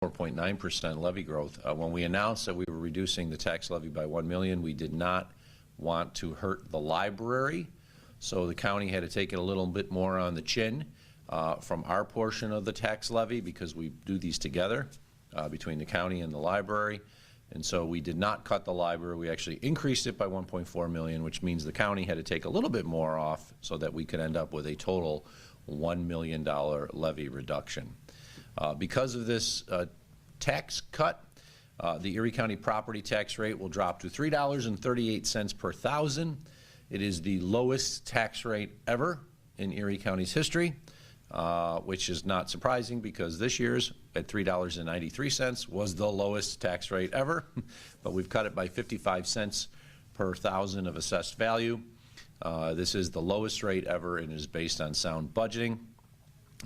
4.9% levy growth. When we announced that we were reducing the tax levy by $1 million, we did not want to hurt the library, so the county had to take it a little bit more on the chin from our portion of the tax levy, because we do these together between the county and the library. And so we did not cut the library. We actually increased it by $1.4 million, which means the county had to take a little bit more off so that we could end up with a total $1 million levy reduction. Because of this tax cut, the Erie County property tax rate will drop to $3.38 per thousand. It is the lowest tax rate ever in Erie County's history, which is not surprising because this year's at $3.93 was the lowest tax rate ever, but we've cut it by 55 cents per thousand of assessed value. This is the lowest rate ever and is based on sound budgeting.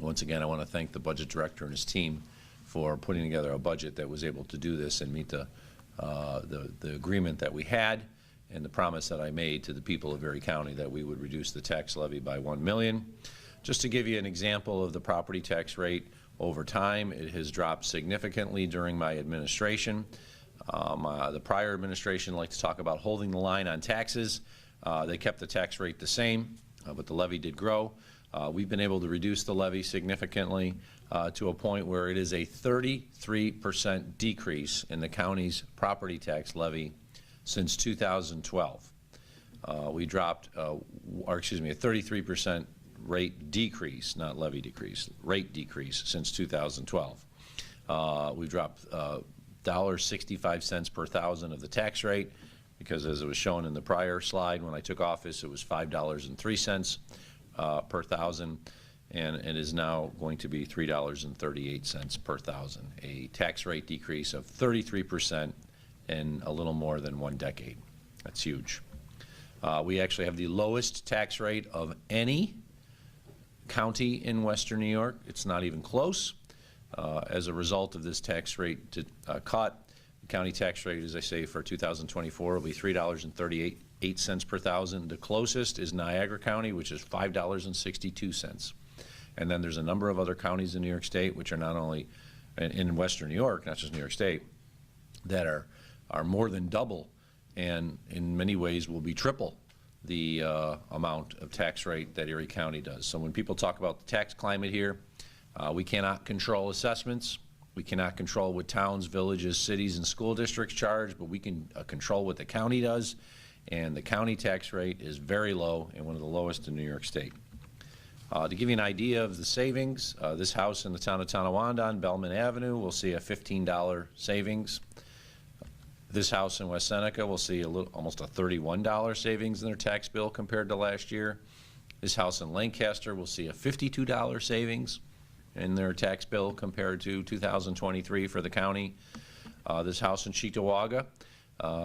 Once again, I want to thank the budget director and his team for putting together a budget that was able to do this and meet the agreement that we had and the promise that I made to the people of Erie County that we would reduce the tax levy by $1 million. Just to give you an example of the property tax rate over time, it has dropped significantly during my administration. The prior administration liked to talk about holding the line on taxes. They kept the tax rate the same, but the levy did grow. We've been able to reduce the levy significantly to a point where it is a 33% decrease in the county's property tax levy since 2012. We dropped, a 33% rate decrease, not levy decrease, rate decrease since 2012. We dropped $1.65 per thousand of the tax rate, because as it was shown in the prior slide, when I took office, it was $5.03 per thousand, and it is now going to be $3.38 per thousand, a tax rate decrease of 33% in a little more than 1 decade. That's huge. We actually have the lowest tax rate of any county in Western New York. It's not even close. As a result of this tax rate cut, the county tax rate, as I say, for 2024 will be $3.38 per thousand. The closest is Niagara County, which is $5.62. And then there's a number of other counties in New York State, which are not only in Western New York, not just New York State, that are more than double, and in many ways will be triple the amount of tax rate that Erie County does. So when people talk about the tax climate here, we cannot control assessments. We cannot control what towns, villages, cities, and school districts charge, but we can control what the county does, and the county tax rate is very low and one of the lowest in New York State. To give you an idea of the savings, this house in the town of Tonawanda on Bellman Avenue will see a $15 savings. This house in West Seneca will see almost a $31 savings in their tax bill compared to last year. This house in Lancaster will see a $52 savings in their tax bill compared to 2023 for the county. This house in Cheektowaga,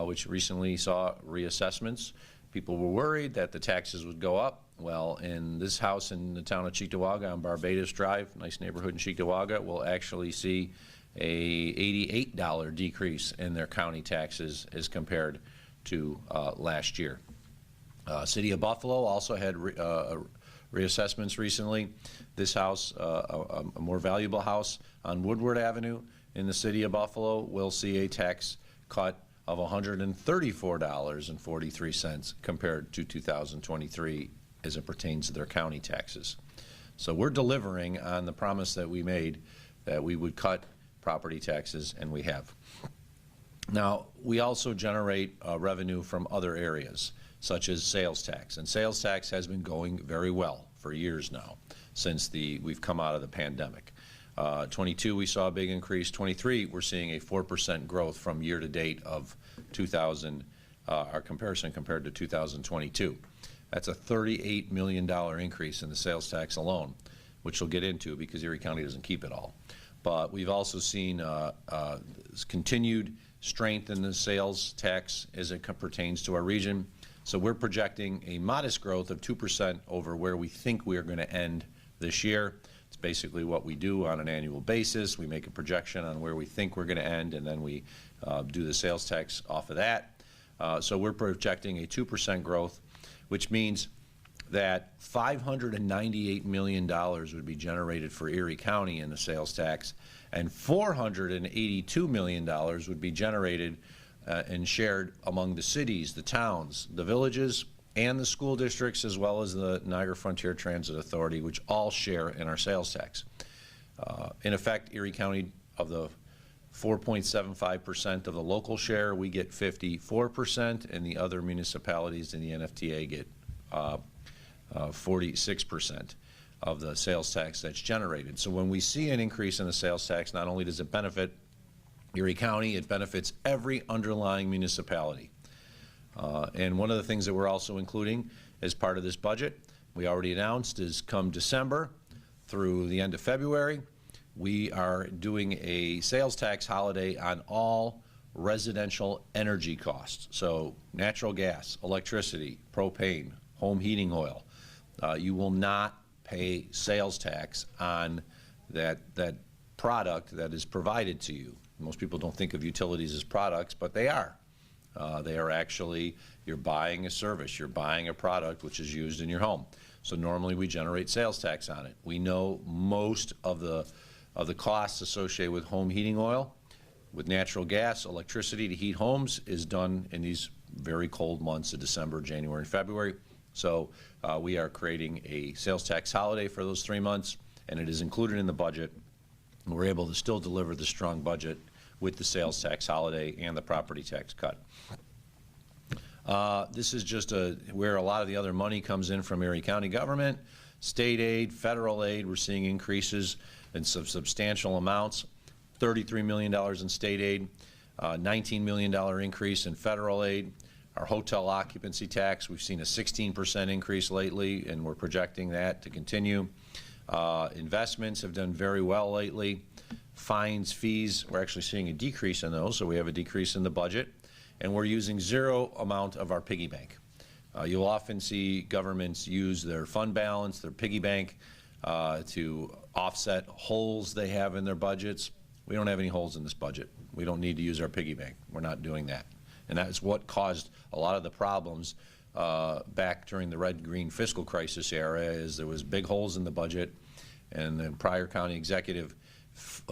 which recently saw reassessments, people were worried that the taxes would go up. Well, in this house in the town of Cheektowaga on Barbados Drive, nice neighborhood in Cheektowaga, will actually see a $88 decrease in their county taxes as compared to last year. City of Buffalo also had reassessments recently. This house, a more valuable house on Woodward Avenue in the city of Buffalo, will see a tax cut of $134.43 compared to 2023 as it pertains to their county taxes. So we're delivering on the promise that we made that we would cut property taxes, and we have. Now, we also generate revenue from other areas, such as sales tax, and sales tax has been going very well for years now since we've come out of the pandemic. 22 we saw a big increase. 23 we're seeing a 4% growth from year to date of our comparison compared to 2022. That's a $38 million increase in the sales tax alone, which we'll get into because Erie County doesn't keep it all. But we've also seen continued strength in the sales tax as it pertains to our region. So we're projecting a modest growth of 2% over where we think we are going to end this year. It's basically what we do on an annual basis. We make a projection on where we think we're going to end, and then we do the sales tax off of that. So we're projecting a 2% growth, which means that $598 million would be generated for Erie County in the sales tax, and $482 million would be generated and shared among the cities, the towns, the villages, and the school districts, as well as the Niagara Frontier Transit Authority, which all share in our sales tax. In effect, Erie County, of the 4.75% of the local share, we get 54%, and the other municipalities in the NFTA get 46% of the sales tax that's generated. So when we see an increase in the sales tax, not only does it benefit Erie County, it benefits every underlying municipality. And one of the things that we're also including as part of this budget, we already announced, is come December through the end of February, we are doing a sales tax holiday on all residential energy costs. So natural gas, electricity, propane, home heating oil. You will not pay sales tax on that product that is provided to you. Most people don't think of utilities as products, but they are. They are actually, you're buying a service, you're buying a product which is used in your home. So normally we generate sales tax on it. We know most of the costs associated with home heating oil, with natural gas, electricity to heat homes is done in these very cold months of December, January, and February. So we are creating a sales tax holiday for those 3 months, and it is included in the budget. And we're able to still deliver the strong budget with the sales tax holiday and the property tax cut. This is just where a lot of the other money comes in from Erie County government. State aid, federal aid, we're seeing increases in some substantial amounts. $33 million in state aid, $19 million increase in federal aid. Our hotel occupancy tax, we've seen a 16% increase lately, and we're projecting that to continue. Investments have done very well lately. Fines, fees, we're actually seeing a decrease in those, so we have a decrease in the budget. And we're using zero amount of our piggy bank. You'll often see governments use their fund balance, their piggy bank, to offset holes they have in their budgets. We don't have any holes in this budget. We don't need to use our piggy bank. We're not doing that. And that's what caused a lot of the problems back during the red-green fiscal crisis era, is there was big holes in the budget, and the prior county executive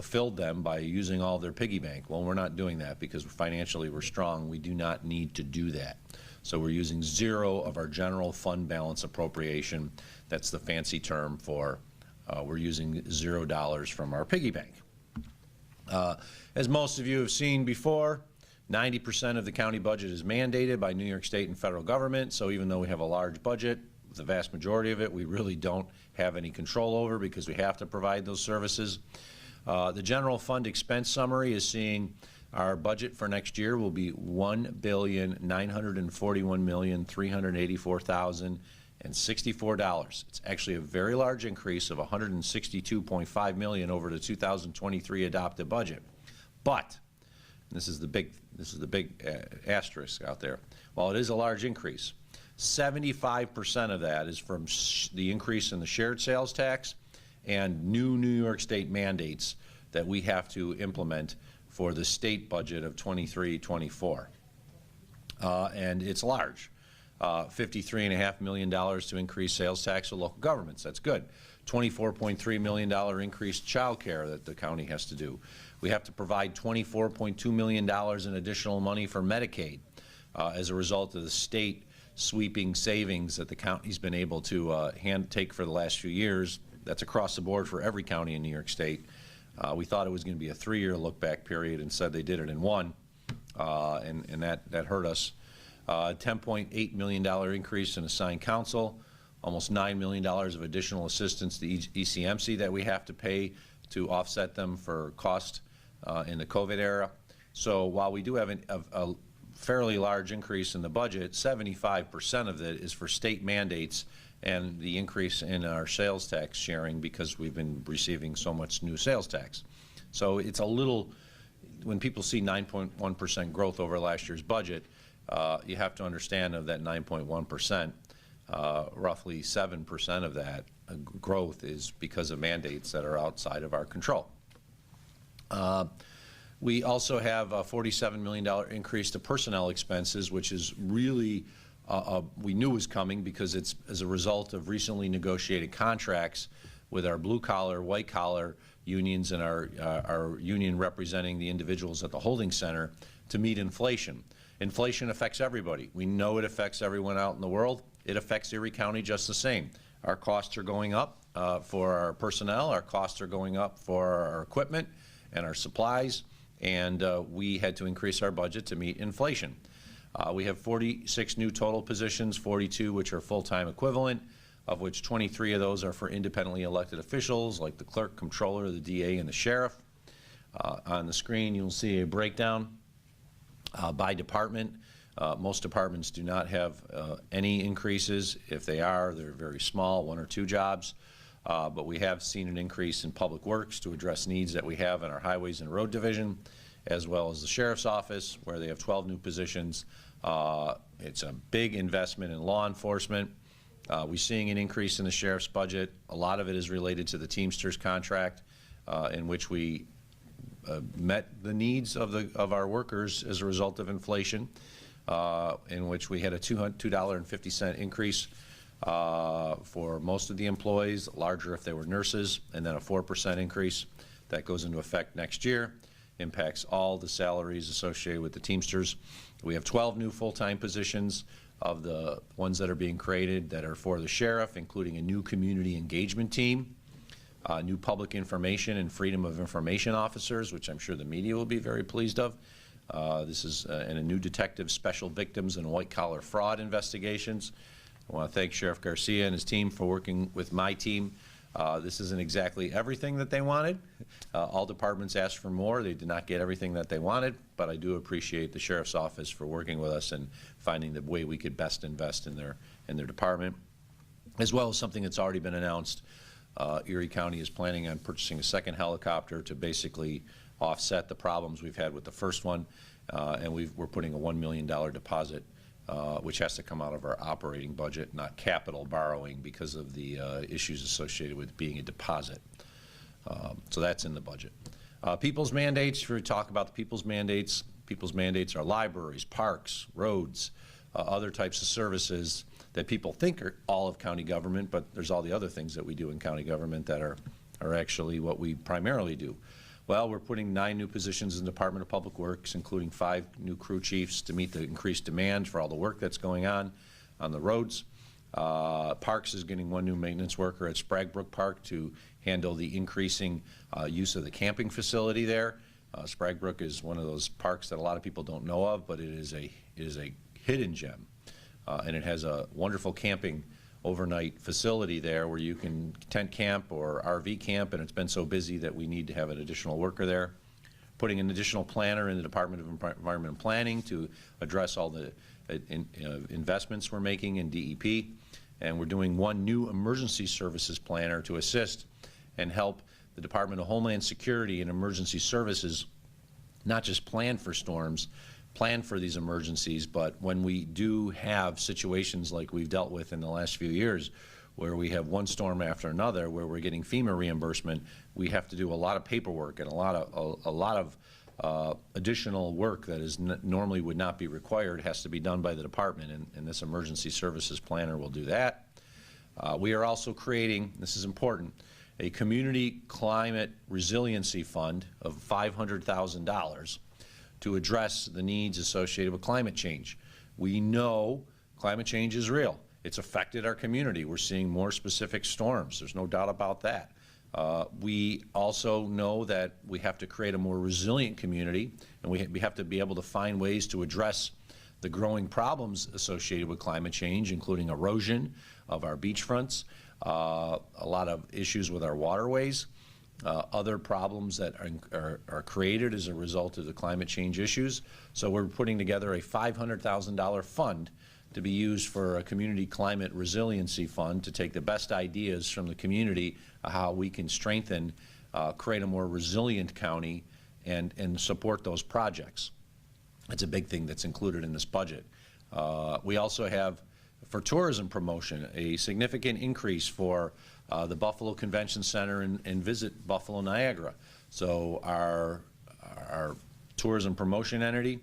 filled them by using all their piggy bank. Well, we're not doing that because financially we're strong. We do not need to do that. So we're using zero of our general fund balance appropriation. That's the fancy term for we're using $0 from our piggy bank. As most of you have seen before, 90% of the county budget is mandated by New York State and federal government. So even though we have a large budget, the vast majority of it we really don't have any control over because we have to provide those services. The general fund expense summary is seeing our budget for next year will be $1,941,384,064. It's actually a very large increase of $162.5 million over the 2023 adopted budget. But this is the big asterisk out there. While it is a large increase, 75% of that is from the increase in the shared sales tax and new New York State mandates that we have to implement for the state budget of 23-24. And it's large. $53.5 million to increase sales tax for local governments. That's good. $24.3 million increased child care that the county has to do. We have to provide $24.2 million in additional money for Medicaid as a result of the state sweeping savings that the county's been able to take for the last few years. That's across the board for every county in New York State. We thought it was going to be a 3-year look-back period. Instead, they did it in 1, and that hurt us. $10.8 million increase in assigned counsel, almost $9 million of additional assistance to ECMC that we have to pay to offset them for cost in the COVID era. So while we do have a fairly large increase in the budget, 75% of it is for state mandates and the increase in our sales tax sharing because we've been receiving so much new sales tax. So it's a little, when people see 9.1% growth over last year's budget, you have to understand of that 9.1%, roughly 7% of that growth is because of mandates that are outside of our control. We also have a $47 million increase to personnel expenses, which is really, we knew was coming because it's as a result of recently negotiated contracts with our blue-collar, white-collar unions and our union representing the individuals at the holding center to meet inflation. Inflation affects everybody. We know it affects everyone out in the world. It affects Erie County just the same. Our costs are going up for our personnel. Our costs are going up for our equipment and our supplies, and we had to increase our budget to meet inflation. We have 46 new total positions, 42 which are full-time equivalent, of which 23 of those are for independently elected officials like the clerk, comptroller, the DA, and the sheriff. On the screen you'll see a breakdown by department. Most departments do not have any increases. If they are, they're very small, 1 or 2 jobs. But we have seen an increase in public works to address needs that we have in our highways and road division, as well as the sheriff's office, where they have 12 new positions. It's a big investment in law enforcement. We're seeing an increase in the sheriff's budget. A lot of it is related to the Teamsters contract, in which we met the needs of our workers as a result of inflation, in which we had a $2.50 increase for most of the employees, larger if they were nurses, and then a 4% increase that goes into effect next year. Impacts all the salaries associated with the Teamsters. We have 12 new full-time positions of the ones that are being created that are for the sheriff, including a new community engagement team, new public information and freedom of information officers, which I'm sure the media will be very pleased of. This is and a new detective special victims and white-collar fraud investigations. I want to thank Sheriff Garcia and his team for working with my team. This isn't exactly everything that they wanted. All departments asked for more. They did not get everything that they wanted, but I do appreciate the Sheriff's Office for working with us and finding the way we could best invest in their department, as well as something that's already been announced. Erie County is planning on purchasing a second helicopter to basically offset the problems we've had with the first one, and we're putting a $1 million deposit, which has to come out of our operating budget, not capital borrowing, because of the issues associated with being a deposit. So that's in the budget. People's mandates, if we talk about the people's mandates are libraries, parks, roads, other types of services that people think are all of county government, but there's all the other things that we do in county government that are actually what we primarily do. Well, we're putting 9 new positions in the Department of Public Works, including 5 new crew chiefs to meet the increased demand for all the work that's going on the roads. Parks is getting 1 new maintenance worker at Spraguebrook Park to handle the increasing use of the camping facility there. Spraguebrook is one of those parks that a lot of people don't know of, but it is a hidden gem, and it has a wonderful camping overnight facility there where you can tent camp or RV camp, and it's been so busy that we need to have an additional worker there. Putting an additional planner in the Department of Environment and Planning to address all the investments we're making in DEP, and we're doing 1 new emergency services planner to assist and help the Department of Homeland Security and Emergency Services not just plan for storms, plan for these emergencies, but when we do have situations like we've dealt with in the last few years, where we have one storm after another, where we're getting FEMA reimbursement, we have to do a lot of paperwork and a lot of additional work that is normally would not be required has to be done by the department, and this emergency services planner will do that. We are also creating, this is important, a community climate resiliency fund of $500,000 to address the needs associated with climate change. We know climate change is real. It's affected our community. We're seeing more specific storms. There's no doubt about that. We also know that we have to create a more resilient community, and we have to be able to find ways to address the growing problems associated with climate change, including erosion of our beachfronts, a lot of issues with our waterways, other problems that are created as a result of the climate change issues. So we're putting together a $500,000 fund to be used for a community climate resiliency fund to take the best ideas from the community how we can strengthen, create a more resilient county and support those projects. That's a big thing that's included in this budget. We also have, for tourism promotion, a significant increase for the Buffalo Convention Center and Visit Buffalo Niagara. So our tourism promotion entity,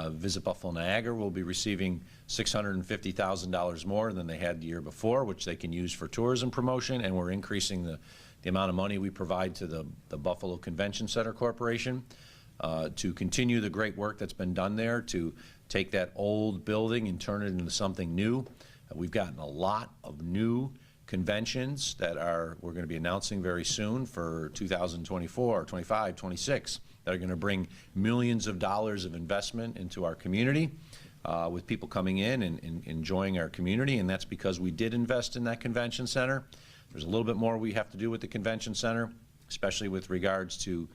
Visit Buffalo Niagara, will be receiving $650,000 more than they had the year before, which they can use for tourism promotion, and we're increasing the amount of money we provide to the Buffalo Convention Center Corporation to continue the great work that's been done there, to take that old building and turn it into something new. We've gotten a lot of new conventions that we're going to be announcing very soon for 2024, 25, 26, that are going to bring millions of dollars of investment into our community, with people coming in and enjoying our community, and that's because we did invest in that convention center. There's a little bit more we have to do with the convention center, especially with regards to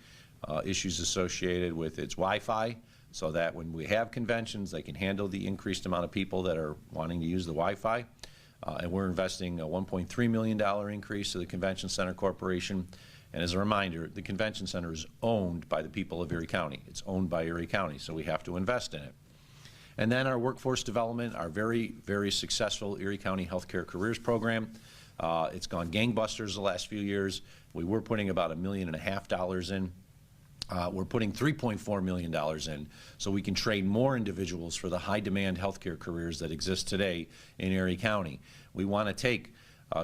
issues associated with its Wi-Fi, so that when we have conventions, they can handle the increased amount of people that are wanting to use the Wi-Fi. And we're investing a $1.3 million increase to the Convention Center Corporation. And as a reminder, the Convention Center is owned by the people of Erie County. It's owned by Erie County, so we have to invest in it. And then our workforce development, our very, very successful Erie County Healthcare Careers Program. It's gone gangbusters the last few years. We were putting about $1.5 million in. We're putting $3.4 million in so we can train more individuals for the high-demand healthcare careers that exist today in Erie County. We want to take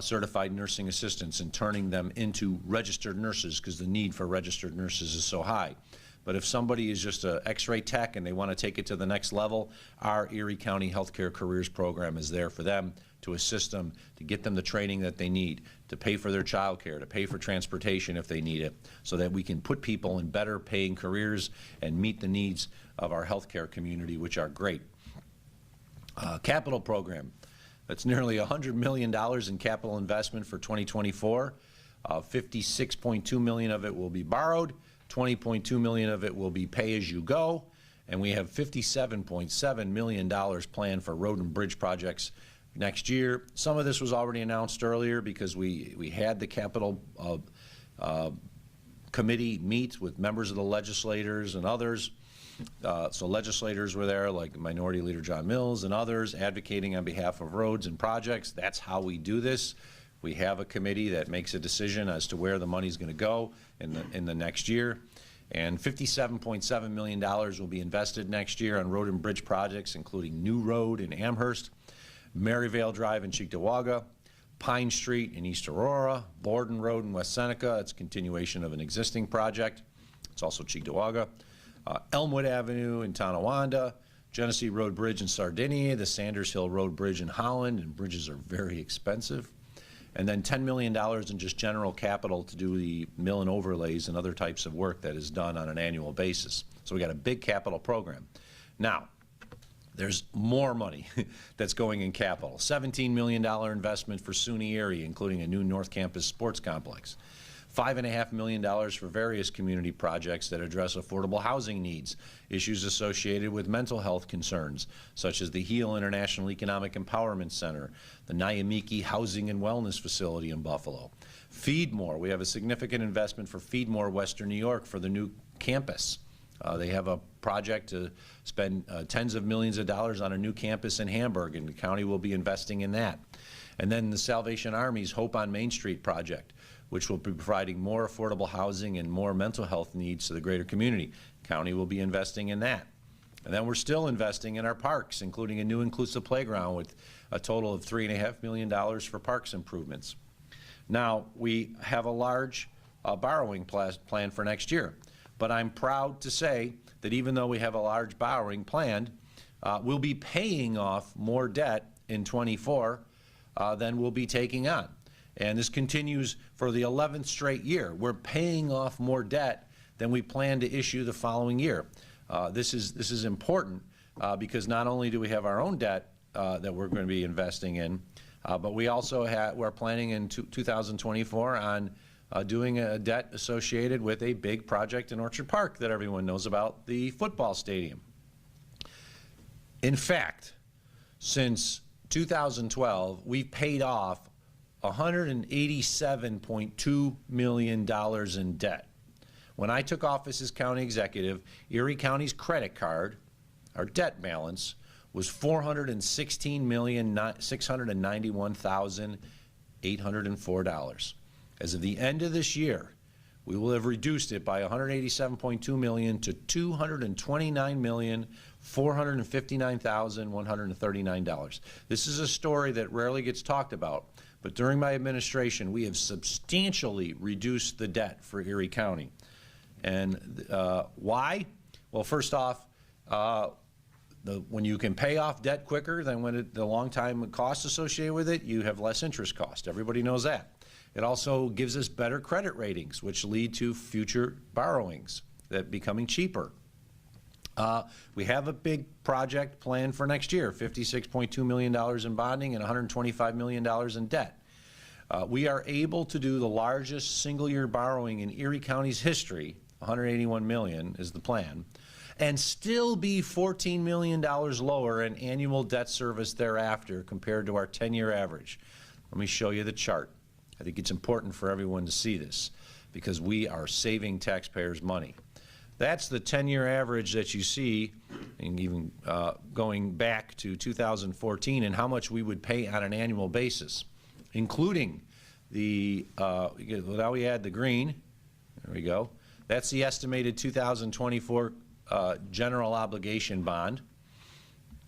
certified nursing assistants and turning them into registered nurses, because the need for registered nurses is so high. But if somebody is just an X-ray tech and they want to take it to the next level, our Erie County Healthcare Careers Program is there for them, to assist them, to get them the training that they need, to pay for their child care, to pay for transportation if they need it, so that we can put people in better paying careers and meet the needs of our healthcare community, which are great. Capital program. That's nearly $100 million in capital investment for 2024. $56.2 million of it will be borrowed. $20.2 million of it will be pay-as-you-go, and we have $57.7 million planned for road and bridge projects next year. Some of this was already announced earlier because we had the capital committee meet with members of the legislators and others. So legislators were there, like Minority Leader John Mills and others, advocating on behalf of roads and projects. That's how we do this. We have a committee that makes a decision as to where the money's going to go in the next year. And $57.7 million will be invested next year on road and bridge projects, including New Road in Amherst, Maryvale Drive in Cheektowaga, Pine Street in East Aurora, Borden Road in West Seneca. It's a continuation of an existing project. It's also Cheektowaga. Elmwood Avenue in Tonawanda, Genesee Road Bridge in Sardinia, the Sanders Hill Road Bridge in Holland, and bridges are very expensive. And then $10 million in just general capital to do the mill and overlays and other types of work that is done on an annual basis. So we got a big capital program. Now, there's more money that's going in capital. $17 million investment for SUNY Erie, including a new North Campus sports complex. $5.5 million for various community projects that address affordable housing needs, issues associated with mental health concerns, such as the HEAL International Economic Empowerment Center, the Nyamiki Housing and Wellness Facility in Buffalo. Feed More, we have a significant investment for Feed More Western New York for the new campus. They have a project to spend tens of millions of dollars on a new campus in Hamburg, and the county will be investing in that. And then the Salvation Army's Hope on Main Street project, which will be providing more affordable housing and more mental health needs to the greater community. County will be investing in that. And then we're still investing in our parks, including a new inclusive playground with a total of $3.5 million for parks improvements. Now, we have a large borrowing plan for next year, but I'm proud to say that even though we have a large borrowing planned, we'll be paying off more debt in '24 than we'll be taking on. And this continues for the 11th straight year. We're paying off more debt than we plan to issue the following year. This is important because not only do we have our own debt that we're going to be investing in, but we also we're planning in 2024 on doing a debt associated with a big project in Orchard Park that everyone knows about, the football stadium. In fact, since 2012, we've paid off $187.2 million in debt. When I took office as county executive, Erie County's credit card, our debt balance, was $416,691,804. As of the end of this year, we will have reduced it by $187.2 million to $229,459,139. This is a story that rarely gets talked about, but during my administration, we have substantially reduced the debt for Erie County. And why? Well, first off, when you can pay off debt quicker than when the long time costs associated with it, you have less interest cost. Everybody knows that. It also gives us better credit ratings, which lead to future borrowings that becoming cheaper. We have a big project planned for next year, $56.2 million in bonding and $125 million in debt. We are able to do the largest single-year borrowing in Erie County's history, $181 million is the plan, and still be $14 million lower in annual debt service thereafter compared to our 10-year average. Let me show you the chart. I think it's important for everyone to see this because we are saving taxpayers money. That's the 10-year average that you see, and even going back to 2014, and how much we would pay on an annual basis, including the, now we add the green, there we go. That's the estimated 2024 general obligation bond.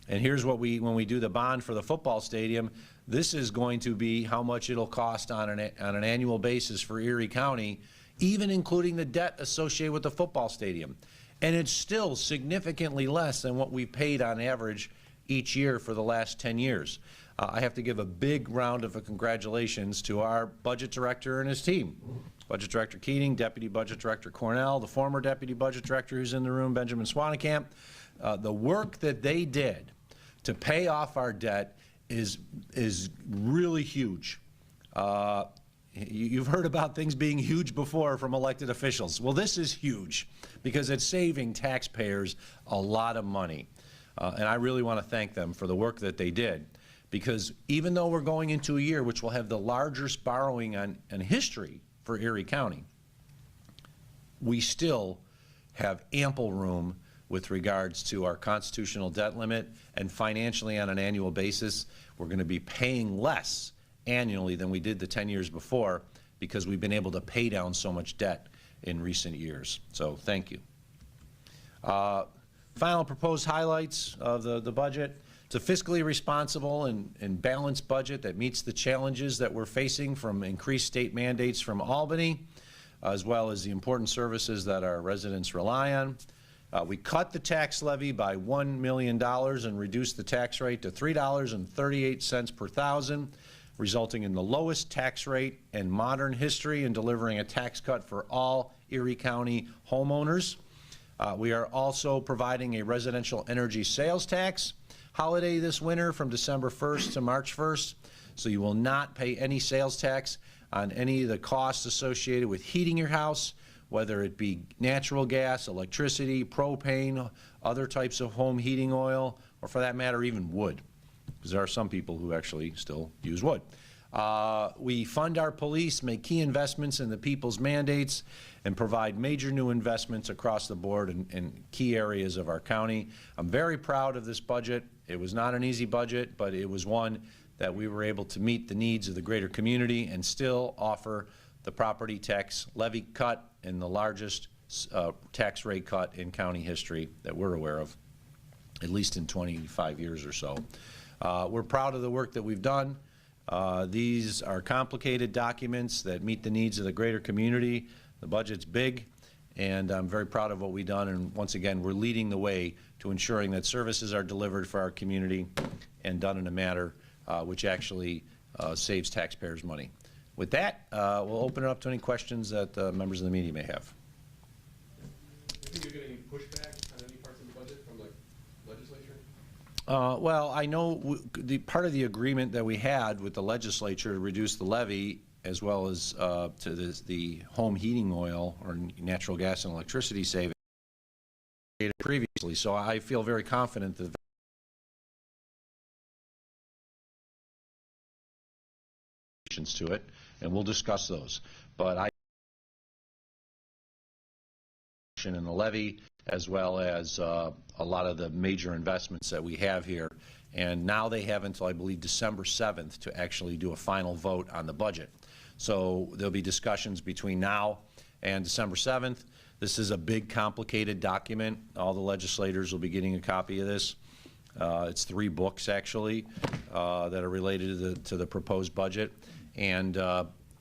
And here's what when we do the bond for the football stadium, this is going to be how much it'll cost on an annual basis for Erie County, even including the debt associated with the football stadium. And it's still significantly less than what we've paid on average each year for the last 10 years. I have to give a big round of congratulations to our budget director and his team. Budget Director Keating, Deputy Budget Director Cornell, the former Deputy Budget Director who's in the room, Benjamin Swanekamp. The work that they did to pay off our debt is really huge. You've heard about things being huge before from elected officials. Well, this is huge because it's saving taxpayers a lot of money. And I really want to thank them for the work that they did, because even though we're going into a year which will have the largest borrowing in history for Erie County, we still have ample room with regards to our constitutional debt limit, and financially on an annual basis, we're going to be paying less annually than we did the 10 years before because we've been able to pay down so much debt in recent years. So thank you. Final proposed highlights of the budget. It's a fiscally responsible and balanced budget that meets the challenges that we're facing from increased state mandates from Albany, as well as the important services that our residents rely on. We cut the tax levy by $1 million and reduced the tax rate to $3.38 per thousand, resulting in the lowest tax rate in modern history and delivering a tax cut for all Erie County homeowners. We are also providing a residential energy sales tax holiday this winter from December 1st to March 1st, so you will not pay any sales tax on any of the costs associated with heating your house, whether it be natural gas, electricity, propane, other types of home heating oil, or for that matter, even wood, because there are some people who actually still use wood. We fund our police, make key investments in the people's mandates, and provide major new investments across the board in key areas of our county. I'm very proud of this budget. It was not an easy budget, but it was one that we were able to meet the needs of the greater community and still offer the property tax levy cut and the largest tax rate cut in county history that we're aware of, at least in 25 years or so. We're proud of the work that we've done. These are complicated documents that meet the needs of the greater community. The budget's big, and I'm very proud of what we've done, and once again, we're leading the way to ensuring that services are delivered for our community and done in a manner which actually saves taxpayers money. With that, we'll open it up to any questions that members of the media may have. Do you think you're getting pushback on any parts of the budget from the legislature? Well, I know the part of the agreement that we had with the legislature to reduce the levy, as well as to the home heating oil or natural gas and electricity savings previously. So I feel very confident that to it, and we'll discuss those. But I in the levy, as well as a lot of the major investments that we have here. And now they have until, I believe, December 7th to actually do a final vote on the budget. So there'll be discussions between now and December 7th. This is a big, complicated document. All the legislators will be getting a copy of this. It's 3 books, actually, that are related to the proposed budget. And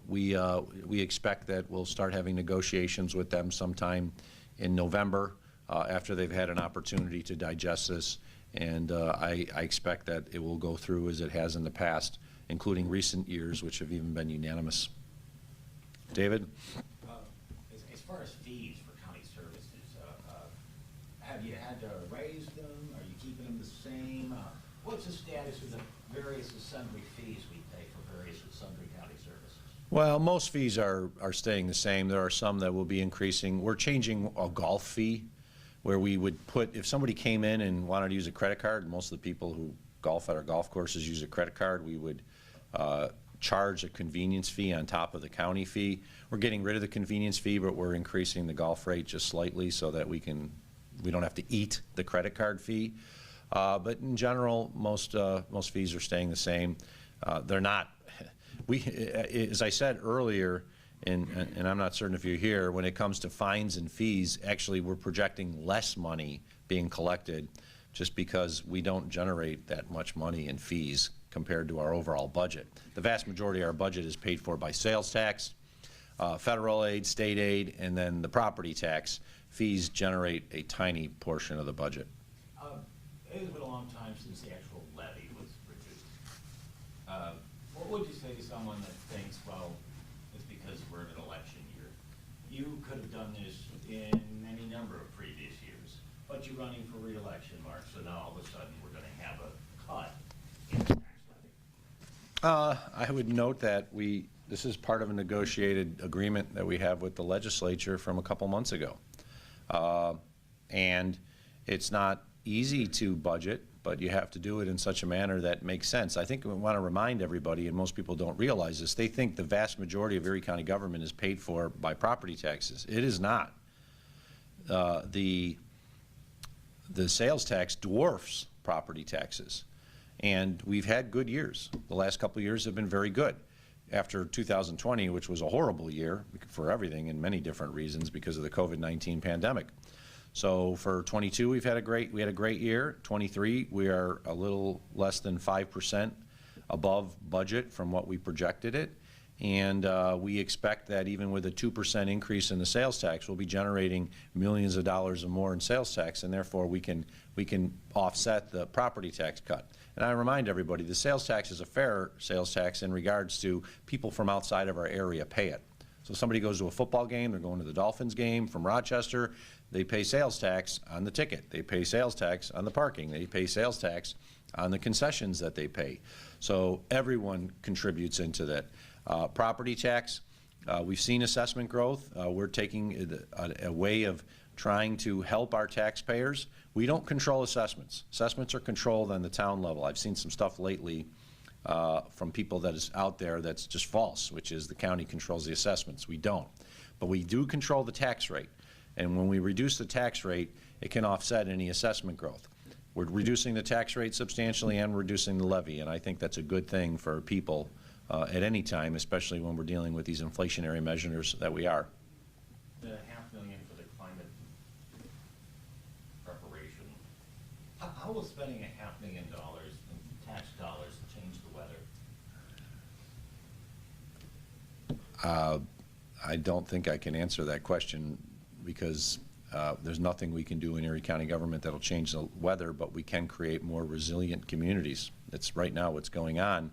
we expect that we'll start having negotiations with them sometime in November after they've had an opportunity to digest this. And I expect that it will go through as it has in the past, including recent years, which have even been unanimous. David? As far as fees for county services, have you had to raise them? Are you keeping them the same? What's the status of the various assembly fees we pay for various assembly county services? Well, most fees are staying the same. There are some that will be increasing. We're changing a golf fee where we would put, if somebody came in and wanted to use a credit card, most of the people who golf at our golf courses use a credit card, we would charge a convenience fee on top of the county fee. We're getting rid of the convenience fee, but we're increasing the golf rate just slightly so that we don't have to eat the credit card fee. But in general, most fees are staying the same. They're not. As I said earlier, and I'm not certain if you're here, when it comes to fines and fees, actually we're projecting less money being collected just because we don't generate that much money in fees compared to our overall budget. The vast majority of our budget is paid for by sales tax, federal aid, state aid, and then the property tax. Fees generate a tiny portion of the budget. It has been a long time since the actual levy was reduced. What would you say to someone that thinks, well, it's because we're in an election year? You could have done this in any number of previous years, but you're running for re-election, Mark, so now all of a sudden we're going to have a cut in the tax levy. I would note that this is part of a negotiated agreement that we have with the legislature from a couple months ago. And it's not easy to budget, but you have to do it in such a manner that makes sense. I think we want to remind everybody, and most people don't realize this, they think the vast majority of Erie County government is paid for by property taxes. It is not. The sales tax dwarfs property taxes. And we've had good years. The last couple of years have been very good. After 2020, which was a horrible year for everything in many different reasons because of the COVID-19 pandemic. So for 22, we had a great year. 23, we are a little less than 5% above budget from what we projected it. And we expect that even with a 2% increase in the sales tax, we'll be generating millions of dollars or more in sales tax, and therefore we can offset the property tax cut. And I remind everybody, the sales tax is a fair sales tax in regards to people from outside of our area pay it. So if somebody goes to a football game, they're going to the Dolphins game from Rochester, they pay sales tax on the ticket. They pay sales tax on the parking. They pay sales tax on the concessions that they pay. So everyone contributes into that. Property tax, we've seen assessment growth. We're taking a way of trying to help our taxpayers. We don't control assessments. Assessments are controlled on the town level. I've seen some stuff lately from people that is out there that's just false, which is the county controls the assessments. We don't. But we do control the tax rate. And when we reduce the tax rate, it can offset any assessment growth. We're reducing the tax rate substantially and reducing the levy, and I think that's a good thing for people at any time, especially when we're dealing with these inflationary measures that we are. The $500,000 for the climate preparation, how will spending $500,000 in tax dollars change the weather? I don't think I can answer that question because there's nothing we can do in Erie County government that'll change the weather, but we can create more resilient communities. That's right now what's going on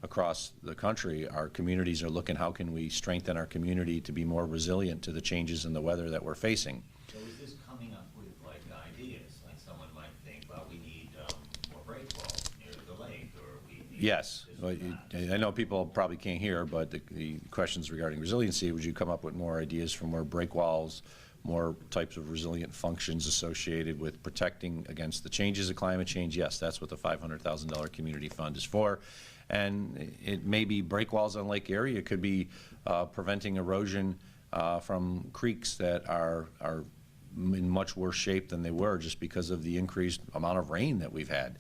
across the country. Our communities are looking, how can we strengthen our community to be more resilient to the changes in the weather that we're facing. So is this coming up with like ideas? Like someone might think, well, we need more break walls near the lake, or we need Yes. Well, I know people probably can't hear, but the questions regarding resiliency, would you come up with more ideas for more break walls, more types of resilient functions associated with protecting against the changes of climate change? Yes, that's what the $500,000 community fund is for. And it may be break walls on Lake Erie. It could be preventing erosion from creeks that are in much worse shape than they were just because of the increased amount of rain that we've had.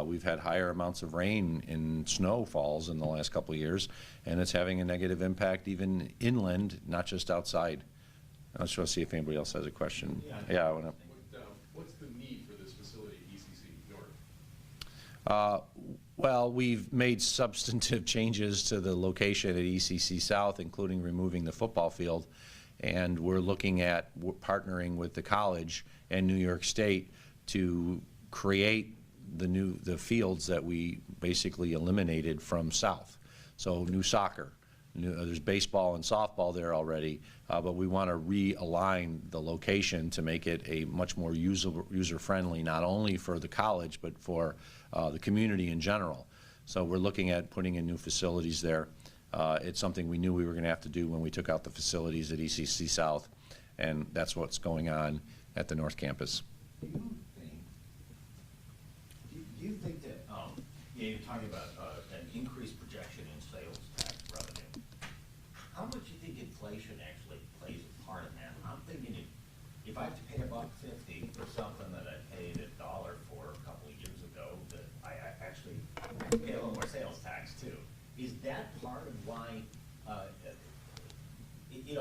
We've had higher amounts of rain in snowfalls in the last couple of years, and it's having a negative impact even inland, not just outside. I just want to see if anybody else has a question. Yeah. What's the need for this facility at ECC North? Well, we've made substantive changes to the location at ECC South, including removing the football field, and we're looking at partnering with the college and New York State to create the fields that we basically eliminated from South. So new soccer, there's baseball and softball there already, but we want to realign the location to make it a much more user-friendly, not only for the college, but for the community in general. So we're looking at putting in new facilities there. It's something we knew we were going to have to do when we took out the facilities at ECC South, and that's what's going on at the North Campus. Do you think that, you're talking about an increased projection in sales tax revenue. How much do you think inflation actually plays a part in that? I'm thinking if I have to pay $1.50 for something that I paid $1 for a couple of years ago, that I actually pay a little more sales tax too. Is that part of why,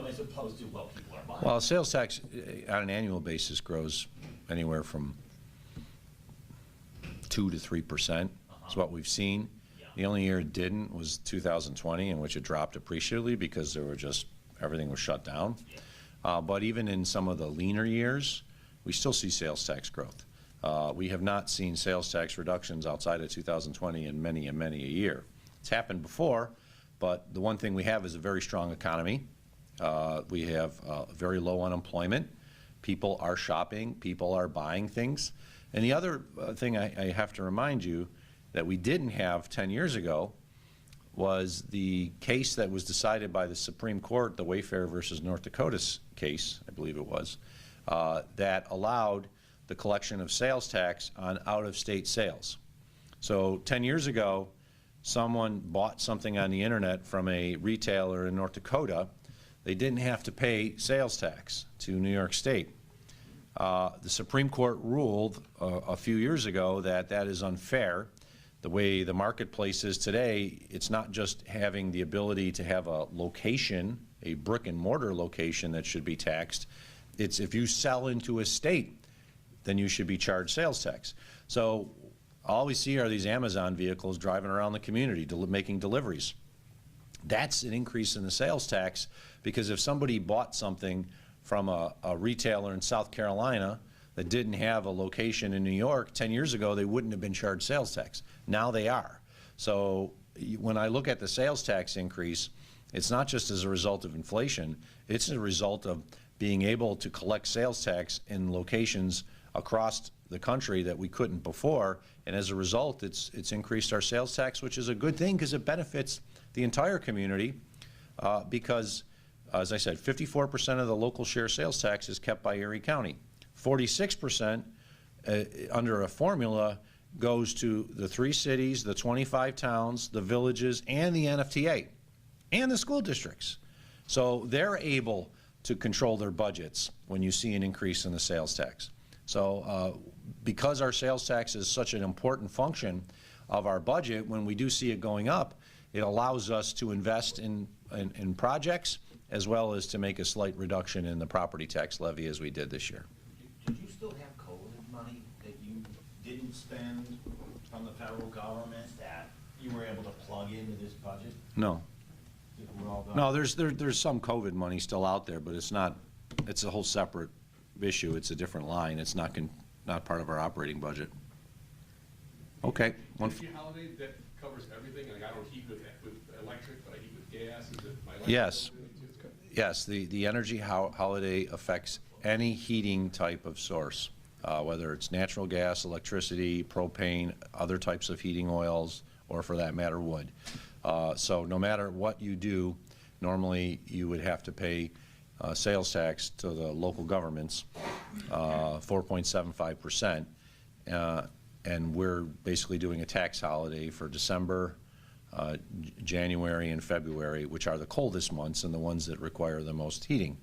as opposed to, well, people are buying? Well, sales tax on an annual basis grows anywhere from 2 to 3%. That's what we've seen. Yeah. The only year it didn't was 2020, in which it dropped appreciably because everything was shut down. Yeah. But even in some of the leaner years, we still see sales tax growth. We have not seen sales tax reductions outside of 2020 in many and many a year. It's happened before, but the one thing we have is a very strong economy. We have very low unemployment. People are shopping. People are buying things. And the other thing I have to remind you that we didn't have 10 years ago was the case that was decided by the Supreme Court, the Wayfair versus North Dakota case, I believe it was, that allowed the collection of sales tax on out-of-state sales. So 10 years ago, someone bought something on the internet from a retailer in North Dakota. They didn't have to pay sales tax to New York State. The Supreme Court ruled a few years ago that that is unfair. The way the marketplace is today, it's not just having the ability to have a location, a brick and mortar location that should be taxed. It's if you sell into a state, then you should be charged sales tax. So all we see are these Amazon vehicles driving around the community making deliveries. That's an increase in the sales tax, because if somebody bought something from a retailer in South Carolina that didn't have a location in New York 10 years ago, they wouldn't have been charged sales tax. Now they are. So when I look at the sales tax increase, it's not just as a result of inflation, it's a result of being able to collect sales tax in locations across the country that we couldn't before, and as a result, it's increased our sales tax, which is a good thing because it benefits the entire community, because, as I said, 54% of the local share sales tax is kept by Erie County. 46% under a formula goes to the 3 cities, the 25 towns, the villages, and the NFTA, and the school districts. So they're able to control their budgets when you see an increase in the sales tax. So because our sales tax is such an important function of our budget, when we do see it going up, it allows us to invest in projects as well as to make a slight reduction in the property tax levy as we did this year. Did you still have COVID money that you didn't spend from the federal government that you were able to plug into this budget? No. We're all done? No, there's some COVID money still out there, but it's not. It's a whole separate issue. It's a different line. It's not part of our operating budget. Okay. Energy holiday, that covers everything. Like, I don't heat with electric, but I heat with gas. Is it my electric? Yes. Yes. The energy holiday affects any heating type of source, whether it's natural gas, electricity, propane, other types of heating oils, or for that matter, wood. So no matter what you do, normally you would have to pay sales tax to the local governments, 4.75%. And we're basically doing a tax holiday for December, January, and February, which are the coldest months and the ones that require the most heating.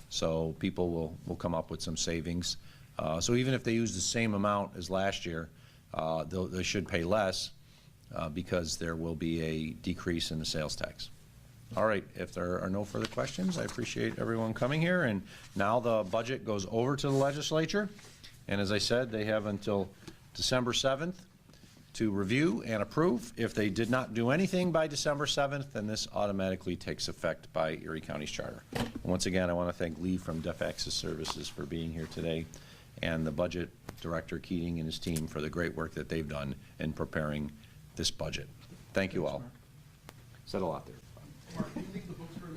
So people will come up with some savings. So even if they use the same amount as last year, they should pay less because there will be a decrease in the sales tax. All right, if there are no further questions, I appreciate everyone coming here. And now the budget goes over to the legislature. And as I said, they have until December 7th to review and approve. If they did not do anything by December 7th, then this automatically takes effect by Erie County's charter. Once again, I want to thank Lee from Deaf Access Services for being here today, and the Budget Director Keating and his team for the great work that they've done in preparing this budget. Thank you all. Said a lot there. Mark,